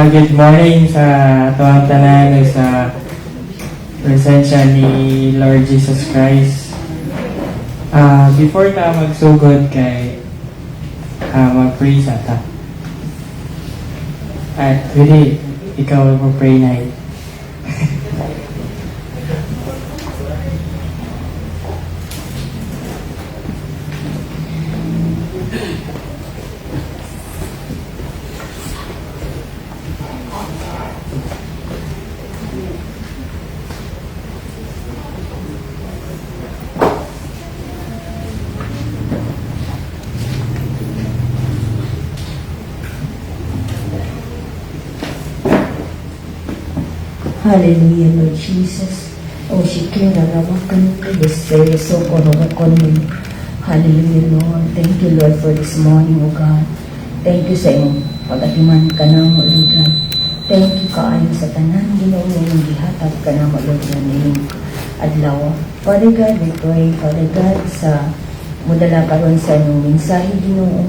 Good morning sa tuwang tanan sa presensya ni Lord Jesus Christ. Before ta magsugod kay mag-pray sa ta. At really, ikaw mag-pray na eh. Hallelujah, Lord Jesus. O shikira rawakan ko desay so kono mo. Hallelujah, Lord. Thank you, Lord, for this morning, O God. Thank you sa imong pag-atiman ka na mo, Lord God. Thank you kaayo sa tanan Ginoo nga gihatag ka na mo, Lord God, nining adlaw. Father God, we pray, Father God, sa mudala karon sa imong mensahe, Ginoo.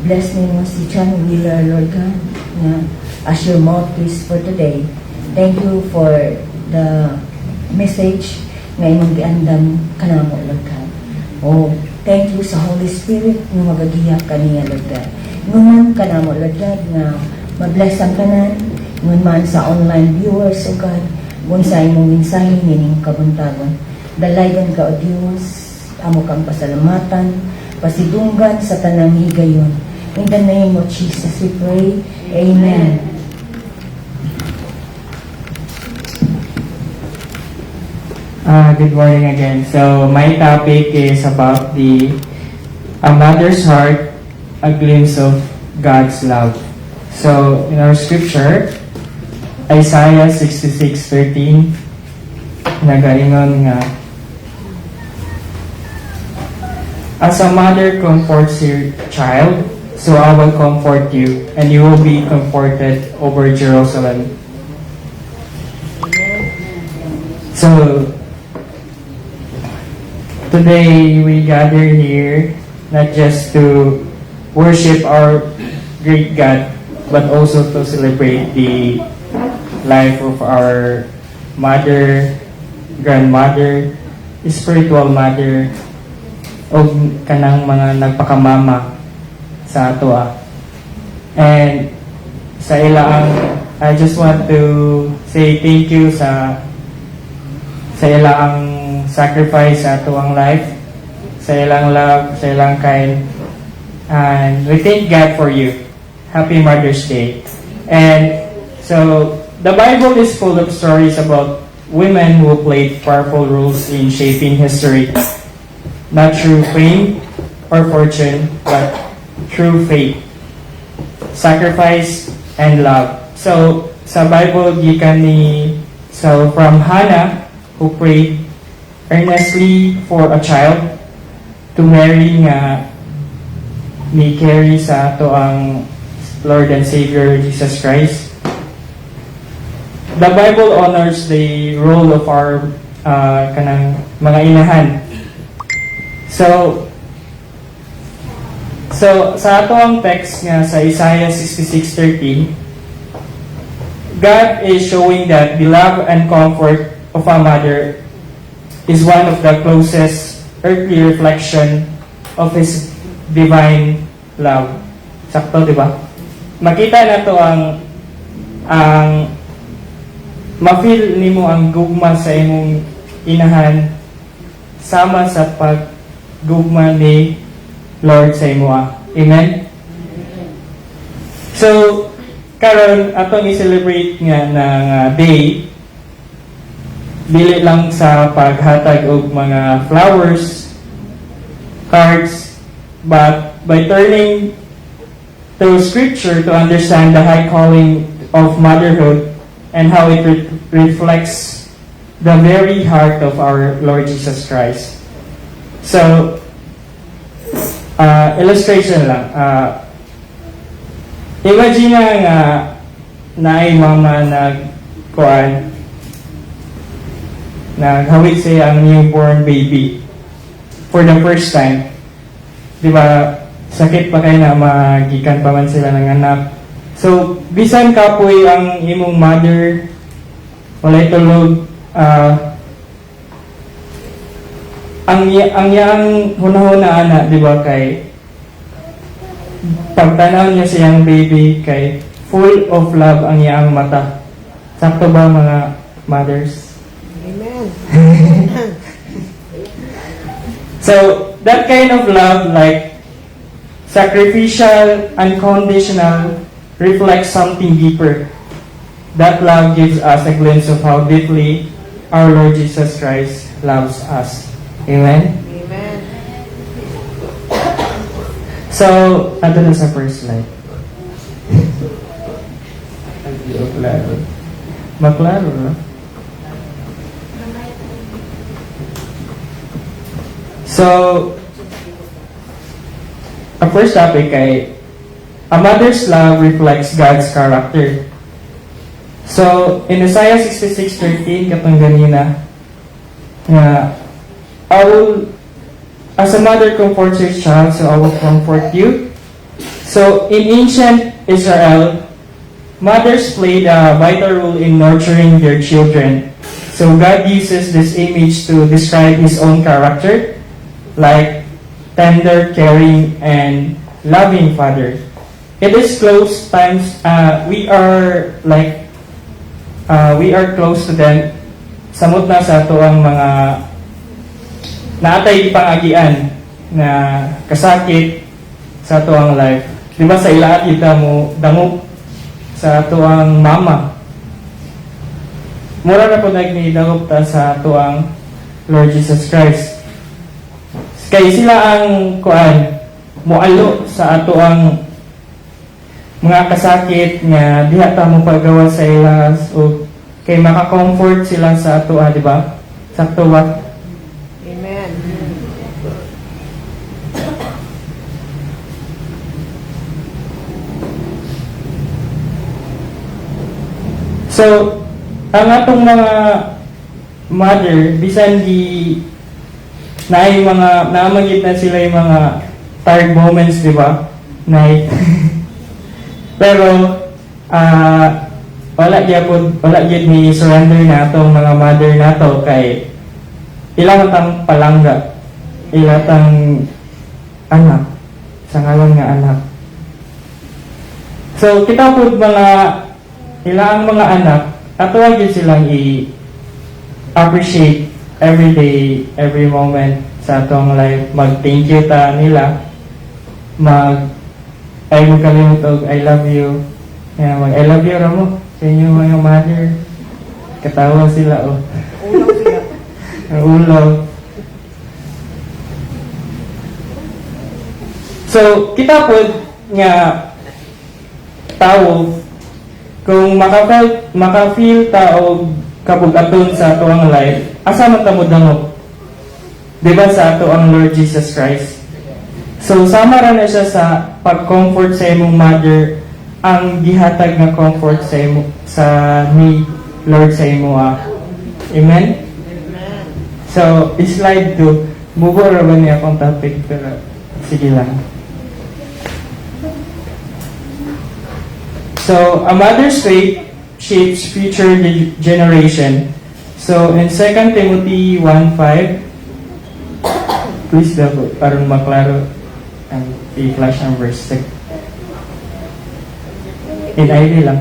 Bless nimo si John Wheeler, Lord God, na as your mouthpiece for today. Thank you for the message na imong giandam kanamo, Lord God. Oh, thank you sa Holy Spirit nga magagiya kaniya, Lord God. Nguman kanamo, Lord God, nga mabless ang tanan, nguman sa online viewers, O God, kung sa imong mensahe nining kabuntagon. Dalaygon ka, O Diyos, amo kang pasalamatan, pasidunggan sa tanang higayon. In the name of Jesus we pray. Amen. Good morning again. So my topic is about a mother's heart, a glimpse of God's love. So in our scripture, Isaiah 66:13, nagaingon nga, as a mother comforts her child, so I will comfort you, and you will be comforted over Jerusalem. So today we gather here not just to worship our great God, but also to celebrate the life of our mother, grandmother, spiritual mother, o kanang mga nagpakamama sa ato. And sa ilang, I just want to say thank you sa ilang sacrifice sa tuwang life, sa ilang love, sa ilang kind. And we thank God for you. Happy Mother's Day. And so, the Bible is full of stories about women who played powerful roles in shaping history. Not through fame or fortune, but through faith, sacrifice, and love. So, sa Bible, from Hannah, who prayed earnestly for a child, to Mary nga ni carry sa ato ang Lord and Savior Jesus Christ. The Bible honors the role of our kanang mga inahan. So sa ato ang text nga sa Isaiah 66:13, God is showing that the love and comfort of a mother is one of the closest earthly reflection of His divine love. Sakto, di ba? Makita na to ang ma-feel nimo ang gugma sa imong inahan sama sa paggugma ni Lord sa imo. Amen? So, karon atong i-celebrate nga ng day, dili lang sa paghatag og mga flowers, cards, but by turning to Scripture to understand the high calling of motherhood and how it reflects the very heart of our Lord Jesus Christ. So, illustration lang. Imagine nga naay mama naghawid siya ang newborn baby for the first time. Di ba, sakit pa kay na magikan pa man sila ng anak. So, bisan kapoy ang imong mother, walay tulog, ang yang hunahuna ana, di ba, kay pagtanaw niya siyang baby kay full of love ang iyang mata. Sakto ba mga mothers? Amen. So, that kind of love, like sacrificial, unconditional, reflects something deeper. That love gives us a glimpse of how deeply our Lord Jesus Christ loves us. Amen? Amen. So, ito na sa first slide. Maklaro. Maklaro, no? So, our first topic ay a mother's love reflects God's character. So, in Isaiah 66:13, katong ganina, nga, as a mother comforts her child, so I will comfort you. So, in ancient Israel, mothers played a vital role in nurturing their children. So, God uses this image to describe His own character, like tender, caring, and loving father. It is close times, we are close to them. Samot na sa ato ang mga naatay di pangagian na kasakit sa ato ang life. Di ba sa ilaat kita mo dangog sa ato ang mama. Mura na po nagdangog ta sa ato ang Lord Jesus Christ. Kay sila ang mualo sa ato ang mga kasakit nga diha ta mo pagawa sa ilas o kay maka-comfort sila sa ato, di ba? Sakto ba? Amen. So, ang atong mga mother, bisan di naamagit na sila yung mga tired moments, di ba? Pero, wala gyud ni surrender na atong mga mother nato kay ilang tang palangga, ilang tang anak, sa ngalan nga anak. So, kita po ilang mga anak, ato gyud silang i-appreciate every day, every moment sa atong life. Mag-thank you ta nila. Ay magkalimut og I love you. I love you ramo sa inyo mga mother. Katawa sila Ulaw sila. Ang ulaw. So, kita po nga tao kung maka-feel ta og kabugaton sa ato ang life, asa man ta mo dangog? Diba sa ato ang Lord Jesus Christ? So, sama ra na siya sa pag-comfort sa imong mother, ang gihatag nga comfort sa ni Lord sa imo. Amen? Amen. So, slide 2. Bubo ra ba niya akong topic? Pero, sige lang. So, a mother's faith shapes future generation. So, in 2 Timothy 1:5, please daw, parang maklaro ang i-flash ang verse 6. In ID lang.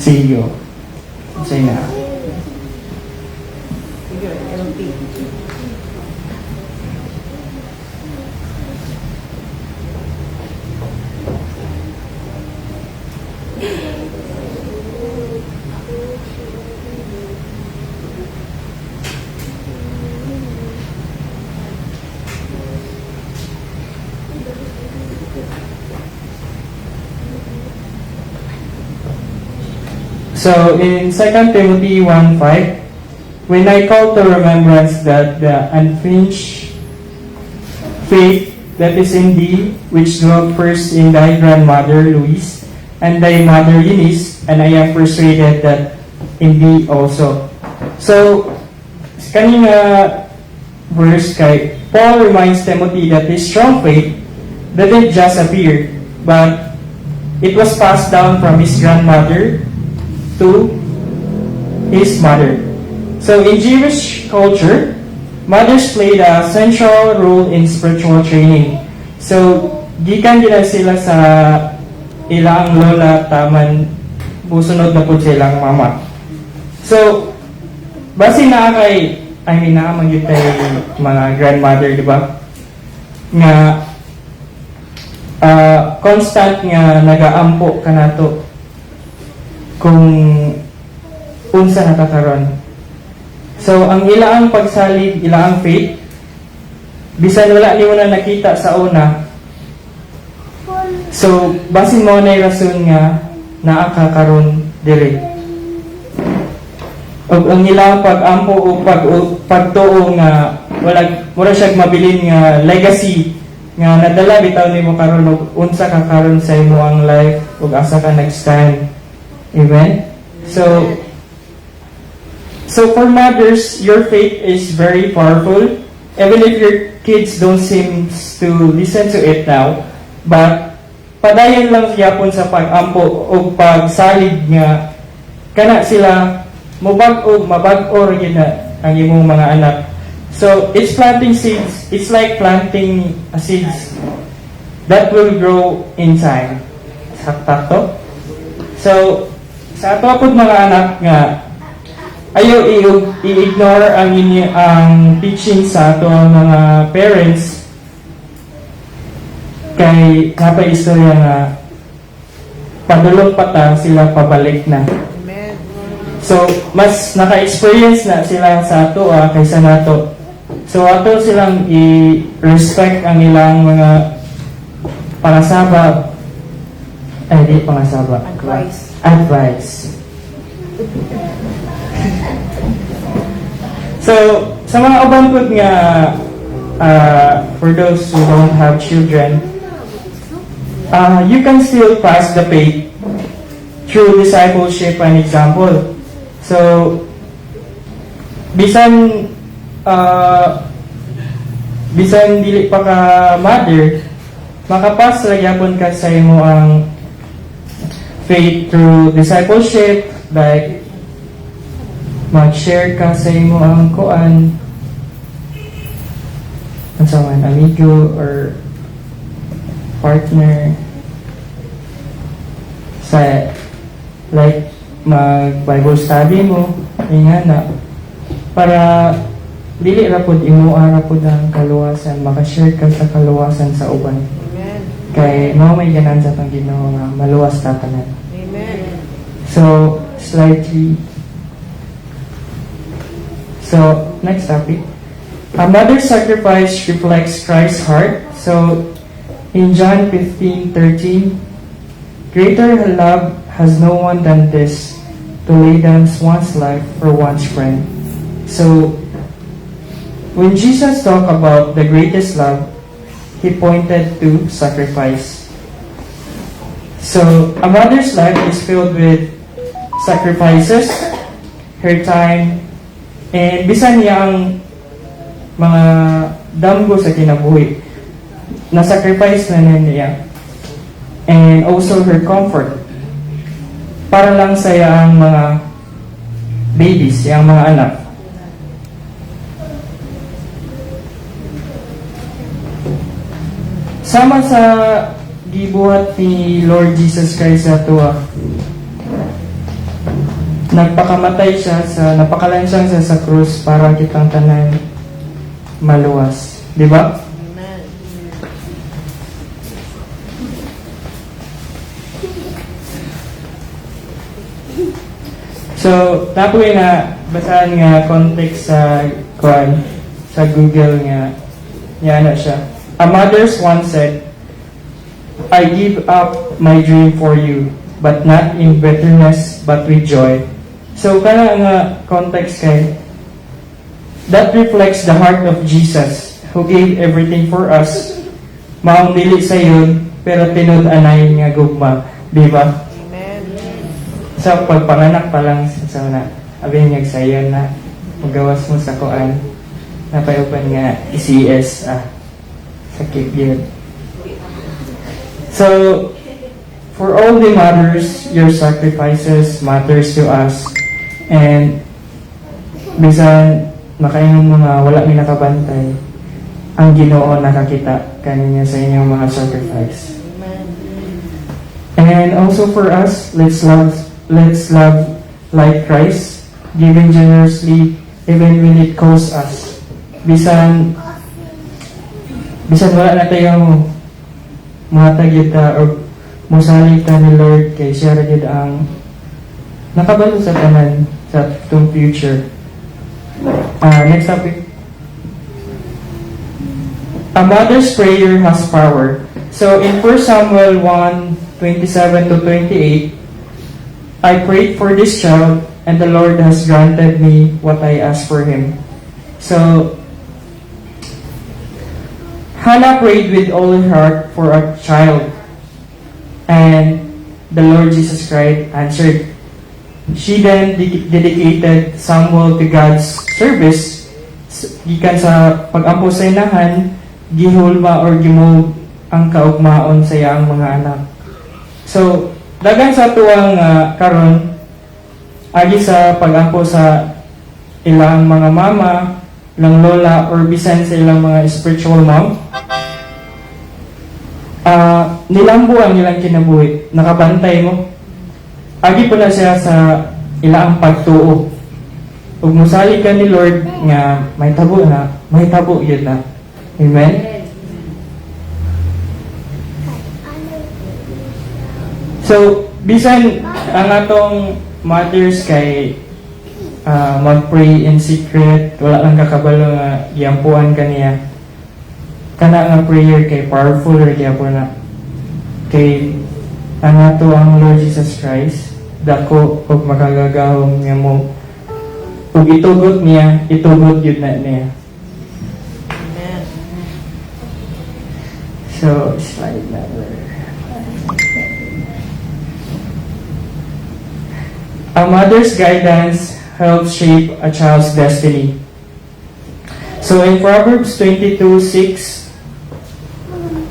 CEO. Say na. Sige, LT. So, in 2 Timothy 1:5, when I call to remembrance that the unfinished faith that is in thee, which dwelt first in thy grandmother Louise, and thy mother Eunice, and I am persuaded that in thee also. So, kanina verse kay Paul reminds Timothy that his strong faith didn't just appear, but it was passed down from his grandmother to his mother. So in Jewish culture, mothers played a central role in spiritual training. So gikan gila sila sa ilang lola taman busunod na po silang mama. So base na kay naamang yun kay mga grandmother, di ba? Nga constant nga nagaampo kanato kung unsa nakakaron. So ang ilaang pagsalig, ilaang faith, bisan wala ni mo na nakita sa una. So basin mo na rason nga naakakaron diri. Og ang ilang pag-ampo o pagtuo nga wala siya mabilin nga legacy nga nadala bitaw nimo karon og unsa ka karon sa imong life ug asa ka nag-stand. Amen. So for mothers, your faith is very powerful, even if your kids don't seem to listen to it now. But padayon lang gyapon sa pag-ampo o pagsalig nga kana sila mabag-o gyud na ang imong mga anak. So it's planting seeds. It's like planting a seeds that will grow in time. Sakta to. So sa ato pud mga anak nga ayaw i-ignore ang teaching sa ato mga parents kay napay istorya nga padulong pata sila pabalik na. Amen. So mas naka-experience na sila sa ato kaysa nato. So ato silang i-respect ang ilang mga pangasaba di pangasaba. Advice. So, sa mga uban po nga, for those who don't have children, you can still pass the faith through discipleship and example. So, bisan dili pa ka mother, makapas lagyan ka sa imo ang faith through discipleship, like mag-share ka sa imo ang kuan unsa man amigo or partner sa like mag-Bible study mo ingana para dili ra pud imo ara pud ang kaluwasan, maka-share ka sa kaluwasan sa uban. Amen. Kay mao may ganan sa tang Ginoo nga maluwas ta tanan. Amen. So next topic. A mother's sacrifice reflects Christ's heart. So, in John 15:13, greater love has no one than this, to lay down one's life for one's friend. So, when Jesus talked about the greatest love, He pointed to sacrifice. So, a mother's life is filled with sacrifices, her time, and bisan niya ang mga damgo sa kinabuhi na sacrifice na niya, and also her comfort para lang sa ang mga babies, ang mga anak. Sama sa gibuhat ni Lord Jesus Christ sa tuwa, napakalansyang siya sa krus para kitang tanan maluwas. Di ba? Amen. So, tapoy na basahan nga context sa Google nga ano siya. A mother's once said, I give up my dream for you, but not in bitterness, but with joy. So, kana nga context kay that reflects the heart of Jesus who gave everything for us. Maong dili sa yun, pero tinud-anay nga gugma. Di ba? Amen. So, pagpanganak pa lang sa una, abin niya sayon na magawas mo sa kuan. napayupan nga ECS sakit yun. So for all the mothers, your sacrifices matters to us, and bisan makaingon mga wala may nakabantay, ang Ginoo nakakita kaniya sa inyong mga sacrifice. And also for us, let's love like Christ, giving generously even when it costs us. Bisan wala na tayo muhatag kita or musalig ta ni Lord, kay siya ra gyud ang nakabalo sa tanan sa itong future. Next topic. A mother's prayer has power. So in 1 Samuel 1:27 to 28, I prayed for this child, and the Lord has granted me what I asked for him. So Hannah prayed with all her heart for a child, and the Lord Jesus Christ answered. She then dedicated Samuel to God's service. Gikan sa pag-ampo sa inahan, gihulma or gimold ang kaugmaon sa iyang mga anak. So, dagan sa tuwang karon agi sa pag-ampo sa ilang mga mama, ilang lola, or bisan sa ilang mga spiritual mom, nilambo ang ilang kinabuhi, nakabantay mo. Agi po na siya sa ilang pagtuo. Ug musalig ka ni Lord nga may tabo yun na. Amen? So, bisan ang atong mothers kay mag-pray in secret, wala lang kakabalo nga giampuan kaniya. Kana nga prayer kay powerful or gyapon na. Kay ang ato ang Lord Jesus Christ, dako og makagagahom nga mo. Ug itugot yun na niya. Amen. So, slide number. A mother's guidance helps shape a child's destiny. So in Proverbs 22:6,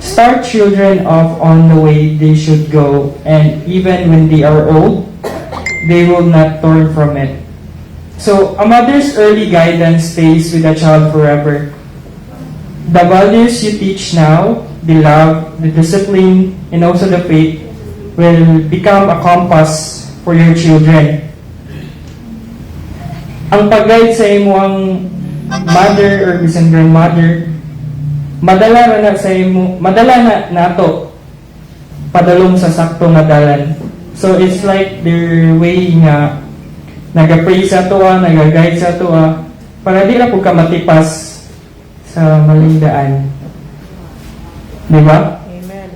start children off on the way they should go, and even when they are old, they will not turn from it. So a mother's early guidance stays with a child forever. The values you teach now, the love, the discipline, and also the faith will become a compass for your children. Ang pag-guide sa imo ang mother or bisan grandmother, madala na nato padalong sa saktong nga dalan. So it's like their way nga naga-pray sa tuwa, naga-guide sa tuwa, para di na po ka matipas sa maling daan. Di ba? Amen.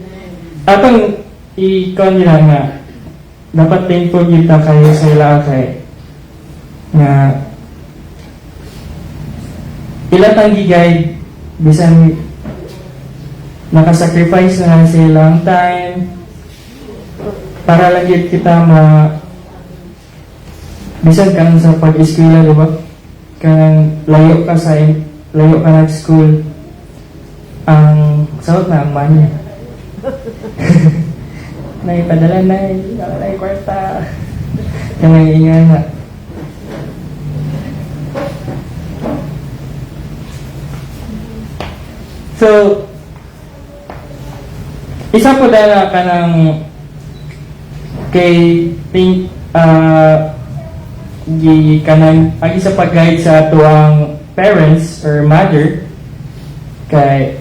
Atong ikon nila nga dapat thankful kita kayo sa ila kay nga ilatang gigay bisan nakasacrifice na lang sa ilang time para lagi kita bisan kanang sa pag-eskwela, di ba? Kanang layo ka nag-school, ang sahot na ang money. Naipadala na kwarta. Kanang ingay na. So, isa po dala ka ng kay kanang ang isa pag-guide sa tuwang parents or mother kay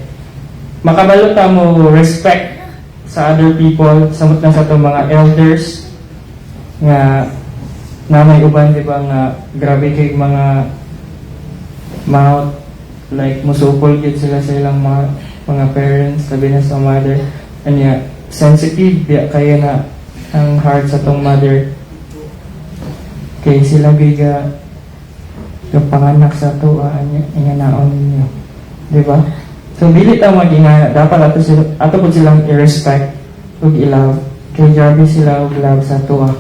makabalota mo respect sa other people, samot na sa itong mga elders nga na may uban, di ba, nga grabe kay mga mouth, like musupol gid sila sa ilang mga parents, sabi na sa mother, anya sensitive diya kaya na ang heart sa tong mother kay sila biga yung panganak sa tuwa anya naon ninyo, di ba? So dili ta magingana, dapat ato po silang i-respect ug i-love kay grabe sila og love sa tuwa.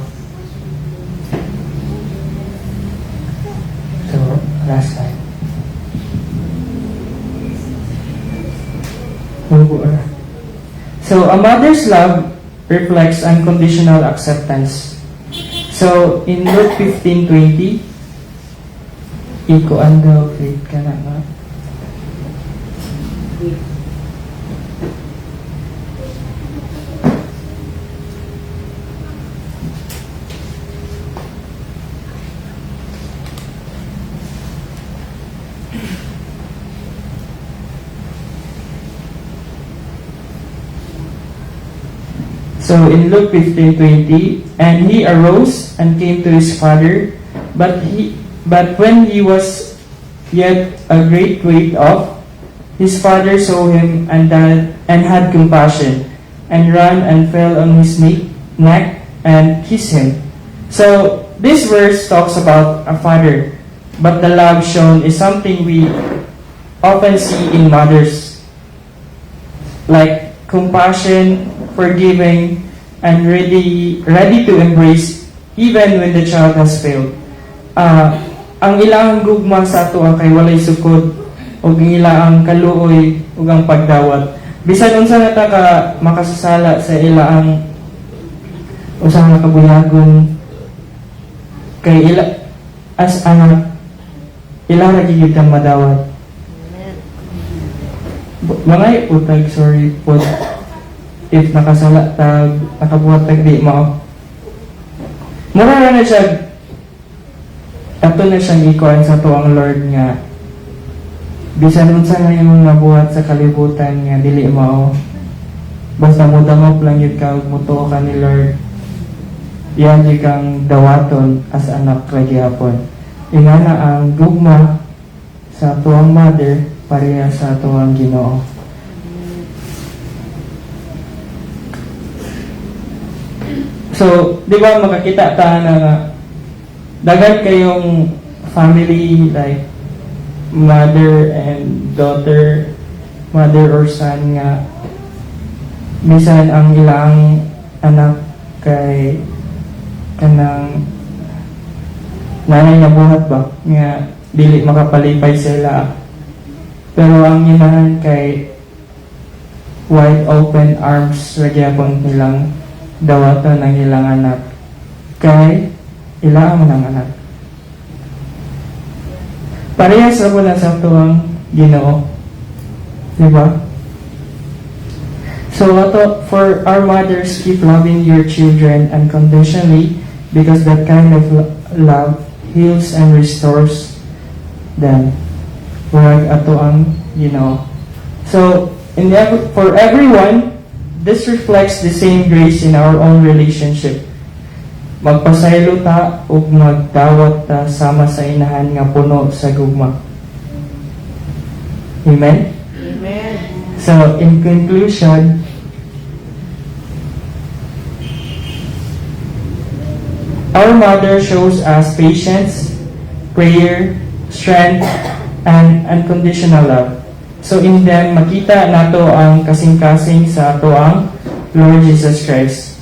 So last time So, a mother's love reflects unconditional acceptance. So, in Luke 15:20, ikuan daw, faith ka na nga. So in Luke 15:20, and he arose and came to his father, but when he was yet a great way off, his father saw him and had compassion, and ran and fell on his neck and kissed him. So this verse talks about a father, but the love shown is something we often see in mothers, like compassion, forgiving, and ready to embrace even when the child has failed. Ang ilang gugma sa ato kay walay sukod ug ilang kaluoy ug ang pagdawat. Bisan unsa nata ka makasasala sa ilang usa nga kabuyagon kay ila as anak ila ra gid kang madawat. Mga utag, sorry po. If nakasala tag, nakabuhat tag di mo. Mura na siya, ato na siyang ikuan sa tuwang Lord nga, bisan unsa nga yung nabuhat sa kalibutan nga, dili mo. Basta mo damop lang yun ka, mutuo ka ni Lord. Yan yung kang dawaton as anak lagi hapon. Ingana ang gugma sa tuwang mother, pareha sa tuwang Ginoo. So, di ba makakita ta na dagat kayong family like mother and daughter, mother or son nga bisan ang ilang anak kay kanang nanay na buhat ba nga dili makapalipay sila, pero ang inahan kay wide open arms ragyapon nilang dawaton ang ilang anak kay ilang ang anak. Parehas ra po na sa tuwang Ginoo, di ba? So for our mothers, keep loving your children unconditionally, because that kind of love heals and restores them. Huwag ato ang Ginoo. So for everyone, this reflects the same grace in our own relationship. Magpasaylo ta ug magdawat ta sama sa inahan nga puno sa gugma. Amen? Amen. So, in conclusion, our mother shows us patience, prayer, strength, and unconditional love. So in them, makita nato ang kasing-kasing sa ato ang Lord Jesus Christ.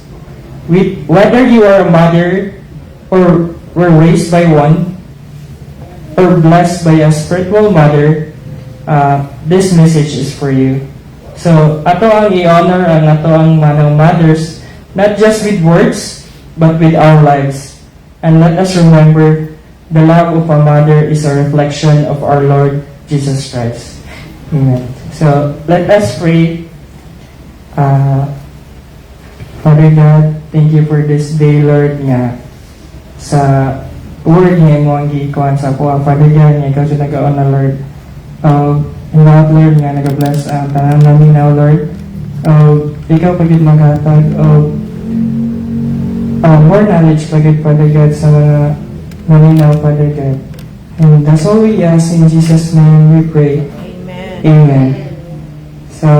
Whether you are a mother or were raised by one or blessed by a spiritual mother, this message is for you. So ato ang i-honor ang ato ang manang mothers, not just with words, but with our lives. And let us remember, the love of a mother is a reflection of our Lord Jesus Christ. Amen. So, let us pray. Father God, thank you for this day, Lord, nga sa word nga mo ang giikuan sa ako. Father God, nga ikaw siya nag-aon na, Lord. Not, Lord, nga nag-bless ang tanan namin now, Lord. Ikaw pagit maghatag more knowledge pagit, Father God, sa mga malinaw, Father God. And that's all we ask. In Jesus' name we pray. Amen. Amen. So,